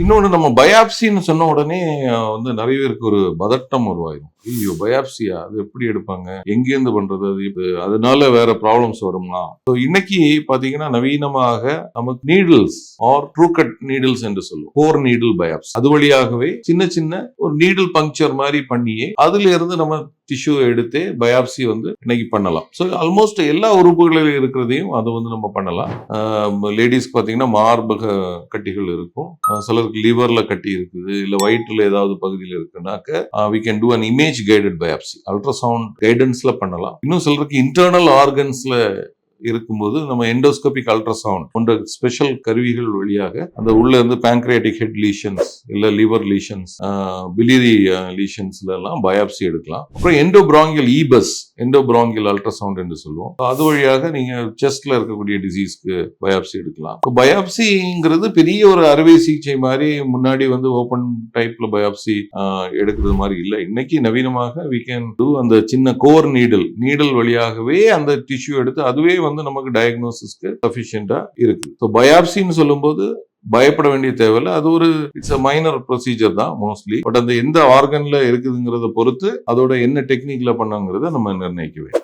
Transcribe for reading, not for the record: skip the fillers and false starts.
இன்னொன்னு நம்ம பயாப்சின்னு சொன்ன உடனே வந்து நிறைய பேருக்கு ஒரு பதட்டம் உருவாயிரும். ஐயோ பயாப்சியா, அது எப்படி எடுப்பாங்க, எங்கேருந்து பண்றது, அது அதனால வேற ப்ராப்ளம்ஸ் வருமா? இன்னைக்கு பாத்தீங்கன்னா நவீனமாக நமக்கு needles are true cut needles என்று சொல்லுவோம். கோர் நீடில் பயாப்சி, அது வழியாகவே சின்ன சின்ன ஒரு நீடில் பங்க்சர் மாதிரி பண்ணியே அதுல இருந்து நம்ம டிஷ்யூ எடுத்து பயாப்சி வந்து இன்னைக்கு பண்ணலாம். ஸோ ஆல்மோஸ்ட் எல்லா உறுப்புகளில் இருக்கிறதையும் அதை வந்து நம்ம பண்ணலாம். லேடிஸ்க்கு பார்த்தீங்கன்னா மார்பக கட்டிகள் இருக்கும், சிலருக்கு லிவர்ல கட்டி இருக்குது, இல்லை வயிற்றுல ஏதாவது பகுதியில் இருக்குன்னாக்க we can do an image guided biopsy, ultrasound கைடன்ஸ்ல பண்ணலாம். இன்னும் சிலருக்கு இன்டர்னல் ஆர்கன்ஸ்ல இருக்கும்போது நம்ம எண்டோஸ்கோபிக் அல்ட்ராசவுண்ட் போன்ற ஸ்பெஷல் கருவிகள் வழியாக அந்த உள்ள இருந்து பேங்க்ரியாட்டிக் ஹெட் லீஷன்ஸ் இல்ல லிவர் லீஷன்ஸ், பிலியரி லீஷன்ஸ்ல எல்லாம் பயாப்சி எடுக்கலாம். அப்புறம் எண்டோபிராங்கியல் ஈபஸ், எண்டோபிராங்கியல் அல்ட்ராசவுண்ட் என்று சொல்லுவோம், அது வழியாக நீங்க செஸ்ட்ல இருக்கக்கூடிய டிசீஸ்க்கு பயாப்சி எடுக்கலாம். பயாப்சிங்கிறது பெரிய ஒரு அறுவை சிகிச்சை மாதிரி முன்னாடி வந்து ஓபன் டைப்ல பயாப்சி எடுக்கிறது மாதிரி இல்லை. இன்னைக்கு நவீனமாக we can do அந்த சின்ன கோர் நீடல் வழியாகவே அந்த டிஷ்யூ எடுத்து அதுவே வந்து நமக்கு டயக்னோசிஸ்க்கு சஃபிஷியண்டா இருக்கு. ஸோ பயாப்சின்னு சொல்லும்போது பயப்பட வேண்டிய தேவையில்லை. அது ஒரு இட்ஸ் அ மைனர் ப்ரொசீஜர் தான் மோஸ்ட்லி. பட் அந்த எந்த ஆர்கன்ல இருக்குதுங்கிறத பொறுத்து அதோட என்ன டெக்னிக்ல பண்ணுங்கிறத நம்ம நிர்ணயிக்க வேண்டும்.